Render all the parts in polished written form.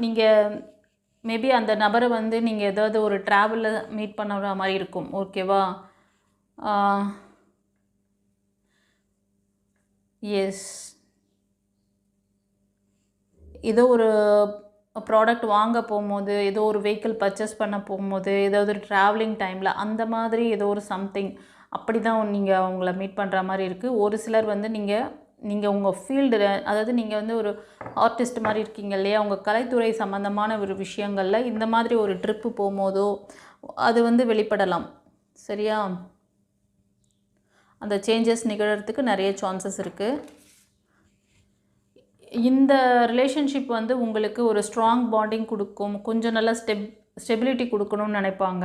நீங்கள் மேபி அந்த நபரை வந்து நீங்கள் ஏதாவது ஒரு ட்ராவலில் மீட் பண்ணுற மாதிரி இருக்கும். ஓகேவா? எஸ், ஏதோ ஒரு ப்ராடக்ட் வாங்க போகும்போது, ஏதோ ஒரு வெஹிக்கிள் பர்ச்சேஸ் பண்ண போகும்போது, ஏதாவது ஒரு ட்ராவலிங் டைமில் அந்த மாதிரி ஏதோ ஒரு சம்திங் அப்படி தான் நீங்கள் அவங்கள மீட் பண்ணுற மாதிரி இருக்குது. ஒரு சிலர் வந்து நீங்கள் உங்கள் ஃபீல்டு, அதாவது நீங்கள் வந்து ஒரு ஆர்டிஸ்ட் மாதிரி இருக்கீங்க இல்லையா, உங்கள் கலைத்துறை சம்மந்தமான ஒரு விஷயங்களில் இந்த மாதிரி ஒரு ட்ரிப்பு போகும்போதோ அது வந்து வெளிப்படலாம். சரியா? அந்த சேஞ்சஸ் நிகழறதுக்கு நிறைய சான்சஸ் இருக்குது. இந்த ரிலேஷன்ஷிப் வந்து உங்களுக்கு ஒரு ஸ்ட்ராங் பாண்டிங் கொடுக்கும். கொஞ்சம் நல்லா ஸ்டெபிலிட்டி கொடுக்கணும்னு நினைப்பாங்க.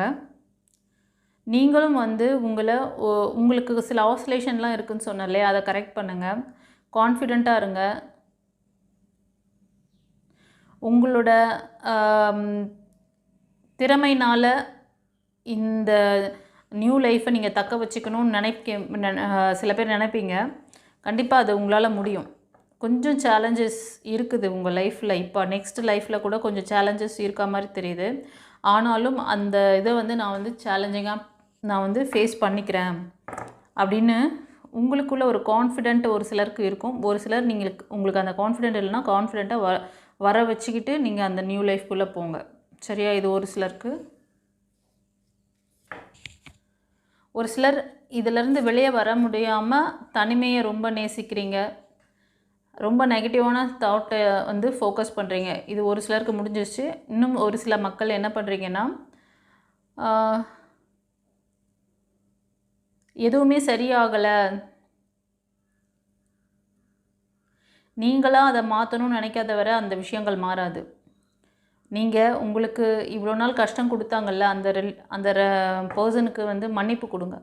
நீங்களும் வந்து உங்களுக்கு சில ஆசிலேஷன்லாம் இருக்குதுன்னு சொன்னேன் இல்லையா, அதை கரெக்ட் பண்ணுங்கள். கான்ஃபிடெண்ட்டாக இருங்க. உங்களோட திறமையினால் இந்த நியூ லைஃப்பை நீங்கள் தக்க வச்சுக்கணும்னு சில பேர் நினைப்பீங்க. கண்டிப்பாக அது உங்களால் முடியும். கொஞ்சம் சேலஞ்சஸ் இருக்குது உங்கள் லைஃப்பில். இப்போ நெக்ஸ்ட் லைஃப்பில் கூட கொஞ்சம் சேலஞ்சஸ் இருக்க மாதிரி தெரியுது. ஆனாலும் அந்த இதை வந்து நான் வந்து சேலஞ்சிங்காக நான் வந்து ஃபேஸ் பண்ணிக்கிறேன் அப்படின்னு உங்களுக்குள்ள ஒரு கான்ஃபிடென்ட் ஒரு சிலருக்கு இருக்கும். ஒரு சிலர் உங்களுக்கு அந்த கான்ஃபிடென்ட் இல்லைன்னா கான்ஃபிடென்ட்டாக வர வச்சுக்கிட்டு நீங்கள் அந்த நியூ லைஃப்குள்ளே போங்க. சரியா? இது ஒரு சிலருக்கு. ஒரு சிலர் இதிலேருந்து வெளியே வர முடியாமல் தனிமையை ரொம்ப நேசிக்கிறீங்க. ரொம்ப நெகட்டிவான தாட்டை வந்து ஃபோக்கஸ் பண்ணுறீங்க. இது ஒரு சிலருக்கு முடிஞ்சிருச்சு. இன்னும் ஒரு சில மக்கள் என்ன பண்ணுறீங்கன்னா, எதுவுமே சரியாகலை, நீங்களாக அதை மாற்றணும்னு நினைக்காத வரை அந்த விஷயங்கள் மாறாது. நீங்கள் உங்களுக்கு இவ்வளோ நாள் கஷ்டம் கொடுத்தாங்கல்ல, அந்த பர்சனுக்கு வந்து மன்னிப்பு கொடுங்க.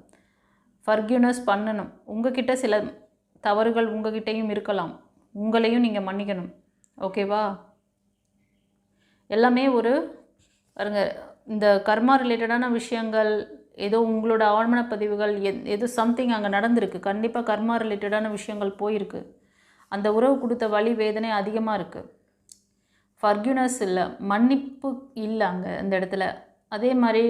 ஃபர்கிவ்னஸ் பண்ணணும். உங்ககிட்ட சில தவறுகள் உங்ககிட்டையும் இருக்கலாம். உங்களையும் நீங்கள் மன்னிக்கணும். ஓகேவா? எல்லாமே பாருங்க, இந்த கர்மா ரிலேட்டடான விஷயங்கள், ஏதோ உங்களோட ஆழ்மன பதிவுகள் ஏதோ சம்திங் அங்கே நடந்திருக்கு. கண்டிப்பாக கர்மா ரிலேட்டடான விஷயங்கள் போயிருக்கு. அந்த உறவு கொடுத்த வலி வேதனை அதிகமாக இருக்குது. ஃபர்கிவ்னஸ் இல்லை, மன்னிப்பு இல்லை அங்கே அந்த இடத்துல. அதே மாதிரி